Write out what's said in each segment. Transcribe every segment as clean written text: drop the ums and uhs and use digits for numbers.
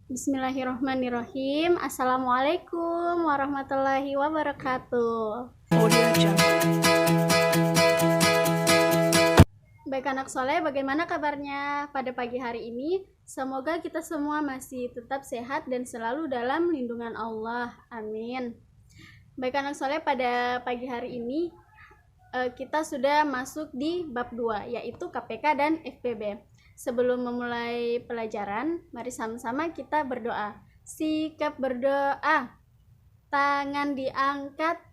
Bismillahirrahmanirrahim. Assalamualaikum warahmatullahi wabarakatuh. Baik anak soleh, bagaimana kabarnya pada pagi hari ini? Semoga kita semua masih tetap sehat dan selalu dalam lindungan Allah. Amin. Baik anak soleh, pada pagi hari ini kita sudah masuk di bab 2, yaitu KPK dan FPB. Sebelum memulai pelajaran, mari sama-sama kita berdoa. Sikap berdoa. Tangan diangkat,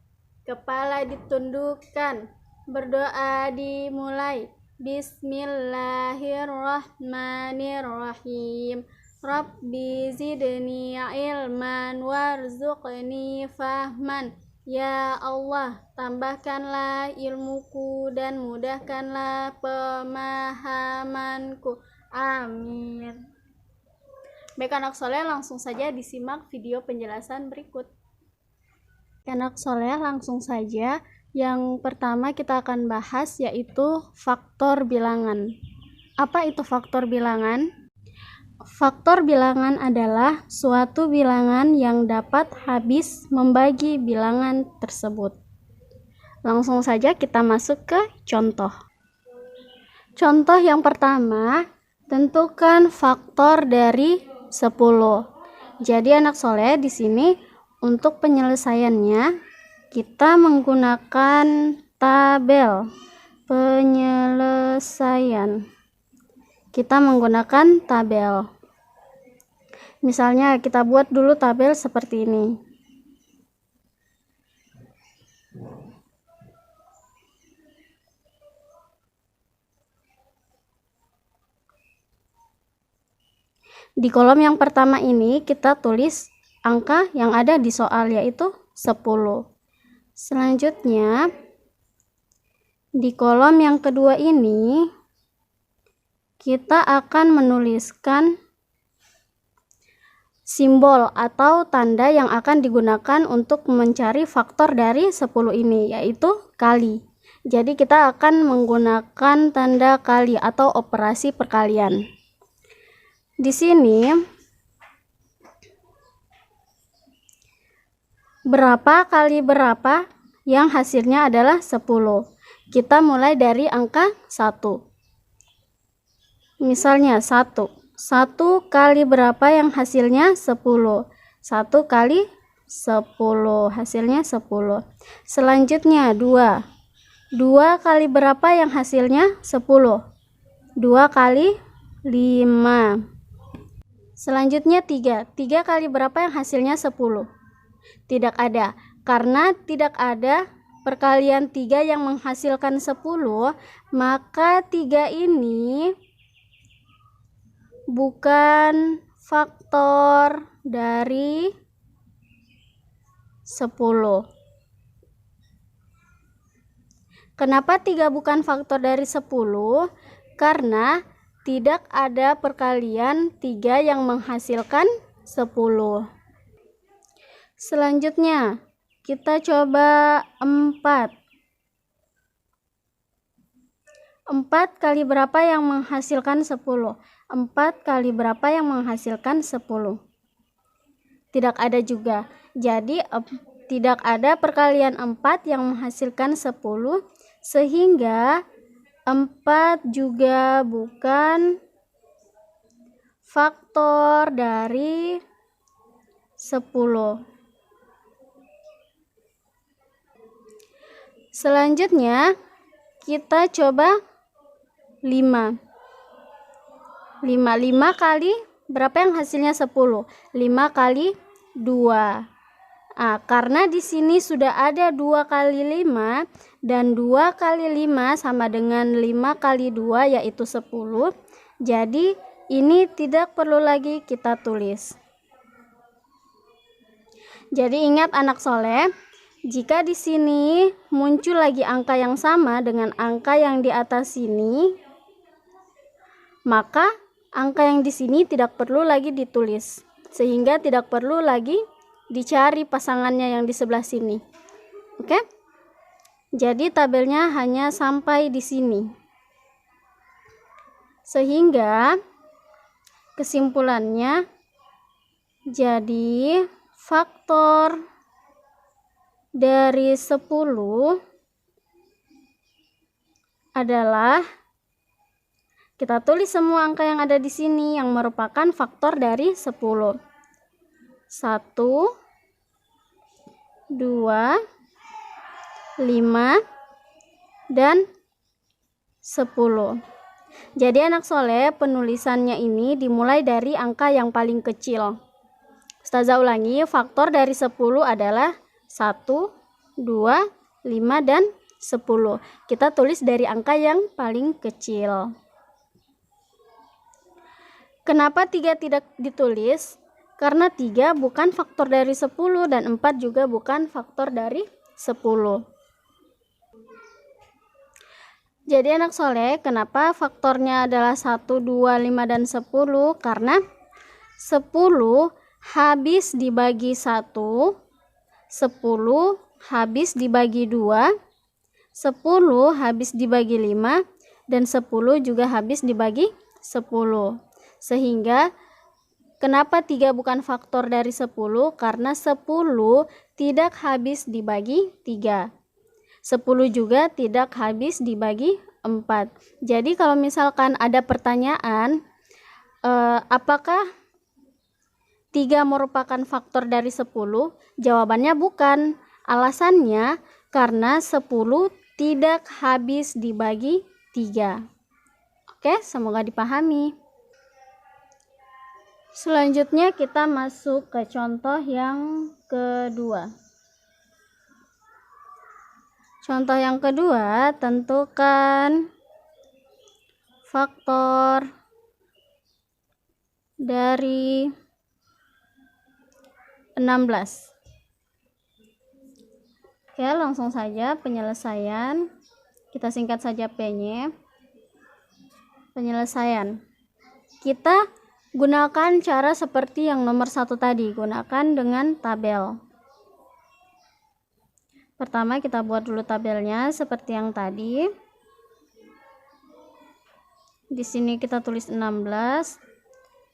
kepala ditundukkan. Berdoa dimulai. Bismillahirrahmanirrahim. Rabbi zidni ilman warzuqni fahman. Ya Allah, tambahkanlah ilmuku dan mudahkanlah pemahamanku. Amin. Baik anak soleh, langsung saja disimak video penjelasan berikut. Anak soleh, langsung saja. Yang pertama kita akan bahas yaitu faktor bilangan. Apa itu faktor bilangan? Faktor bilangan adalah suatu bilangan yang dapat habis membagi bilangan tersebut. Langsung saja kita masuk ke contoh. Contoh yang pertama, tentukan faktor dari 10. Jadi anak soleh, di sini untuk penyelesaiannya kita menggunakan tabel penyelesaian. Kita menggunakan tabel. Misalnya kita buat dulu tabel seperti ini. Di kolom yang pertama ini kita tulis angka yang ada di soal, yaitu 10. Selanjutnya di kolom yang kedua ini kita akan menuliskan simbol atau tanda yang akan digunakan untuk mencari faktor dari 10 ini, yaitu kali. Jadi kita akan menggunakan tanda kali atau operasi perkalian. Di sini berapa kali berapa yang hasilnya adalah 10. Kita mulai dari angka 1. Misalnya 1 kali berapa yang hasilnya 10. 1 kali 10 hasilnya 10. Selanjutnya 2 kali berapa yang hasilnya 10. 2 kali 5. Selanjutnya 3 kali berapa yang hasilnya 10. Tidak ada, karena tidak ada perkalian 3 yang menghasilkan 10, maka 3 ini bukan faktor dari 10. Kenapa 3 bukan faktor dari 10? Karena tidak ada perkalian 3 yang menghasilkan 10. Selanjutnya kita coba 4 kali berapa yang menghasilkan 10? 4 kali berapa yang menghasilkan 10? Tidak ada juga. Jadi tidak ada perkalian 4 yang menghasilkan 10, sehingga 4 juga bukan faktor dari 10. Selanjutnya kita coba 5 kali berapa yang hasilnya 10? 5 kali 2. Karena di sini sudah ada 2 kali 5 dan 2 kali 5 sama dengan 5 kali 2 yaitu 10. Jadi ini tidak perlu lagi kita tulis. Jadi ingat anak soleh, jika di sini muncul lagi angka yang sama dengan angka yang di atas sini, maka angka yang di sini tidak perlu lagi ditulis, sehingga tidak perlu lagi dicari pasangannya yang di sebelah sini. Oke? Jadi tabelnya hanya sampai di sini. Sehingga kesimpulannya Jadi faktor dari 10 adalah, kita tulis semua angka yang ada di sini yang merupakan faktor dari 10. 1, 2, 5, dan 10. Jadi anak soleh, penulisannya ini dimulai dari angka yang paling kecil. Ustazah ulangi, faktor dari 10 adalah 1, 2, 5, dan 10. Kita tulis dari angka yang paling kecil. Kenapa 3 tidak ditulis? Karena 3 bukan faktor dari 10 dan 4 juga bukan faktor dari 10. Jadi anak soleh, kenapa faktornya adalah 1, 2, 5, dan 10? Karena 10 habis dibagi 1, 10 habis dibagi 2, 10 habis dibagi 5, dan 10 juga habis dibagi 10. Sehingga kenapa 3 bukan faktor dari 10? Karena 10 tidak habis dibagi 3. 10 juga tidak habis dibagi 4. Jadi kalau misalkan ada pertanyaan, apakah 3 merupakan faktor dari 10? Jawabannya bukan. Alasannya karena 10 tidak habis dibagi 3. Oke, semoga dipahami. Selanjutnya kita masuk ke contoh yang kedua. Contoh yang kedua, tentukan faktor dari 16. Oke, langsung saja penyelesaian. Kita singkat saja P-nya. Penyelesaian. Kita gunakan cara seperti yang nomor 1 tadi, gunakan dengan tabel. Pertama kita buat dulu tabelnya seperti yang tadi. Di sini kita tulis 16.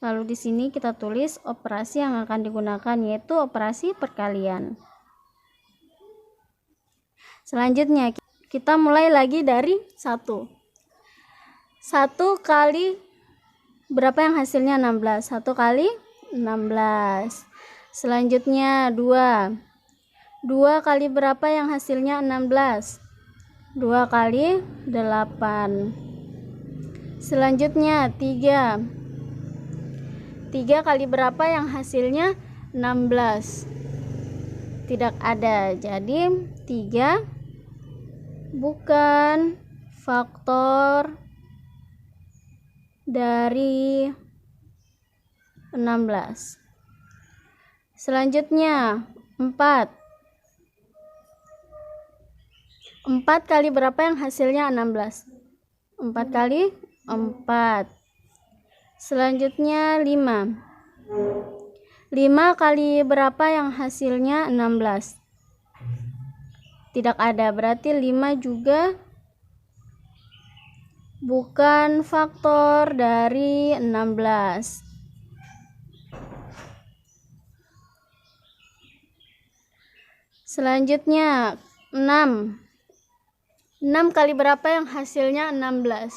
Lalu di sini kita tulis operasi yang akan digunakan, yaitu operasi perkalian. Selanjutnya kita mulai lagi dari 1. 1 kali berapa yang hasilnya 16? 1 kali 16. Selanjutnya 2. 2 kali berapa yang hasilnya 16? 2 kali 8. Selanjutnya 3. 3 kali berapa yang hasilnya 16? Tidak ada. Jadi 3 bukan faktor dari 16. Selanjutnya 4. 4 kali berapa yang hasilnya 16? 4 kali 4. Selanjutnya 5. 5 kali berapa yang hasilnya 16? Tidak ada, berarti 5 juga bukan faktor dari 16. Selanjutnya 6. 6 kali berapa yang hasilnya 16?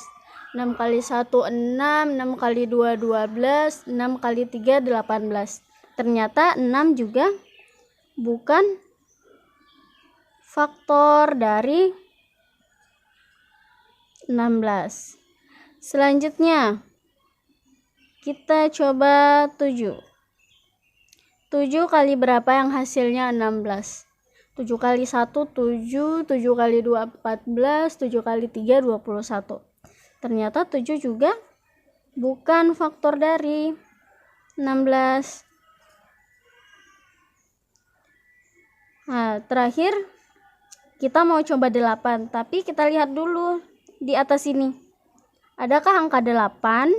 6 kali 1 6, 6 kali 2 12, 6 kali 3 18. Ternyata 6 juga bukan faktor dari 16. Selanjutnya kita coba 7. 7 kali berapa yang hasilnya 16? 7 kali 1 7, 7 kali 2 14, 7 kali 3 21. Ternyata 7 juga bukan faktor dari 16. Nah, terakhir kita mau coba 8, tapi kita lihat dulu di atas ini. Adakah angka 8?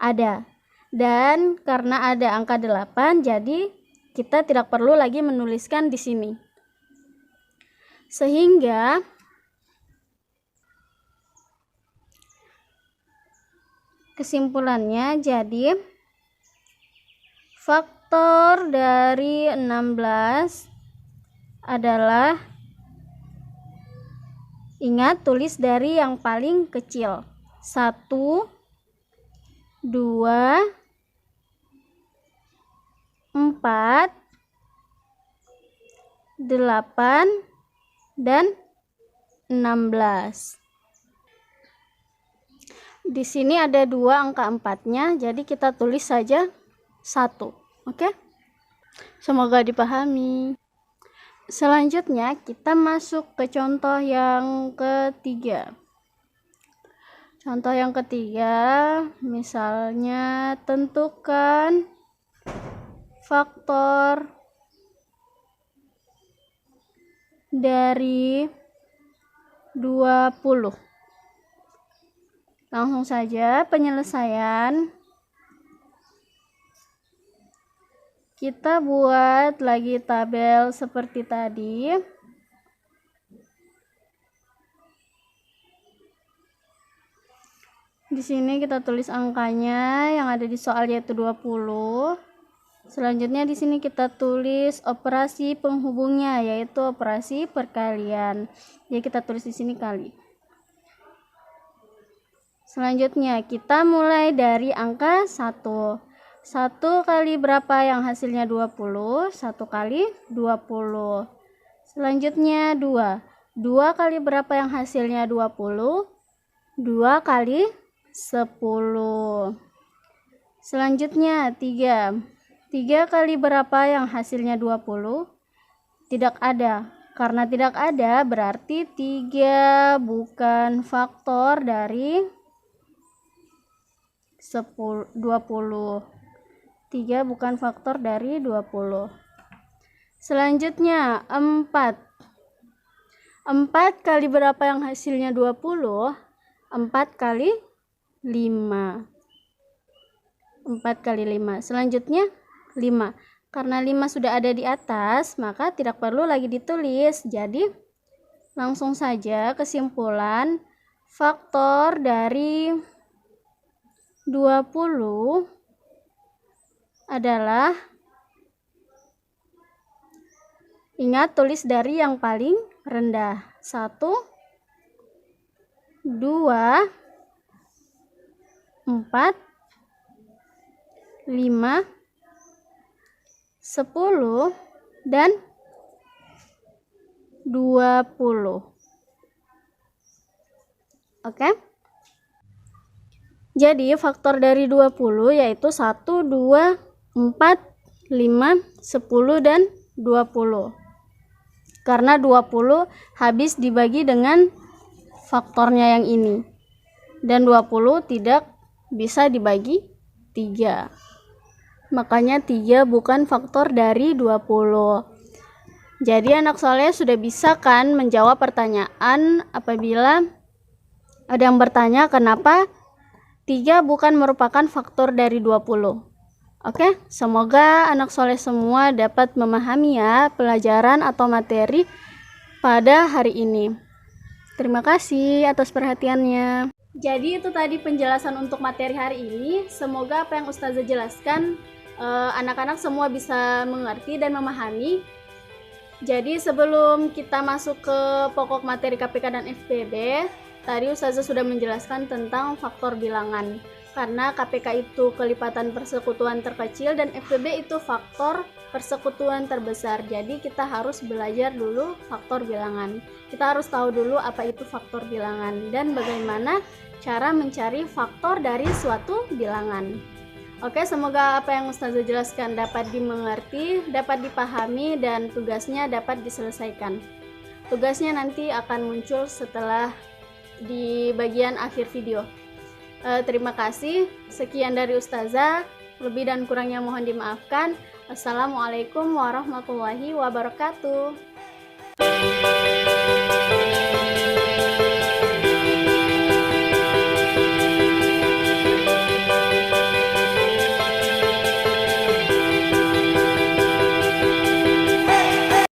Ada. Dan karena ada angka 8, jadi kita tidak perlu lagi menuliskan di sini. Sehingga kesimpulannya jadi Faktor dari 16 adalah, ingat tulis dari yang paling kecil. 1, 2, 4, 8, dan 16. Di sini ada 2 angka 4-nya, jadi kita tulis saja 1. Oke? Semoga dipahami. Selanjutnya kita masuk ke contoh yang ketiga. Contoh yang ketiga, misalnya tentukan faktor dari 20. Langsung saja penyelesaian. Kita buat lagi tabel seperti tadi. Di sini kita tulis angkanya yang ada di soal, yaitu 20. Selanjutnya di sini kita tulis operasi penghubungnya, yaitu operasi perkalian. Jadi kita tulis di sini kali. Selanjutnya kita mulai dari angka 1. 1 kali berapa yang hasilnya 20? 1 kali 20. Selanjutnya 2. 2 kali berapa yang hasilnya 20? 2 kali 10. Selanjutnya 3. 3 kali berapa yang hasilnya 20? Tidak ada. Karena tidak ada, berarti 3 bukan faktor dari 20. 3 bukan faktor dari 20. Selanjutnya 4. 4 kali berapa yang hasilnya 20? 4 kali 5. 4 kali 5. Selanjutnya 5. Karena 5 sudah ada di atas, maka tidak perlu lagi ditulis. Jadi langsung saja kesimpulan, faktor dari 20 adalah, ingat tulis dari yang paling rendah. 1, 2, 4, 5, 10, dan 20. Oke? Jadi faktor dari 20 yaitu 1, 2, 4, 5, 10, dan 20. Karena 20 habis dibagi dengan faktornya yang ini. Dan 20 tidak bisa dibagi 3. Makanya 3 bukan faktor dari 20. Jadi anak soleh sudah bisa kan menjawab pertanyaan apabila ada yang bertanya kenapa 3 bukan merupakan faktor dari 20. Oke, semoga anak soleh semua dapat memahami ya pelajaran atau materi pada hari ini. Terima kasih atas perhatiannya. Jadi itu tadi penjelasan untuk materi hari ini. Semoga apa yang Ustazah jelaskan anak-anak semua bisa mengerti dan memahami. Jadi sebelum kita masuk ke pokok materi KPK dan FPB, tadi Ustazah sudah menjelaskan tentang faktor bilangan. Karena KPK itu kelipatan persekutuan terkecil dan FPB itu faktor persekutuan terbesar. Jadi kita harus belajar dulu faktor bilangan. Kita harus tahu dulu apa itu faktor bilangan dan bagaimana cara mencari faktor dari suatu bilangan. Oke, semoga apa yang Ustazah jelaskan dapat dimengerti, dapat dipahami, dan tugasnya dapat diselesaikan. Tugasnya nanti akan muncul setelah di bagian akhir video. Terima kasih. Sekian dari Ustazah. Lebih dan kurangnya mohon dimaafkan. Assalamualaikum warahmatullahi wabarakatuh.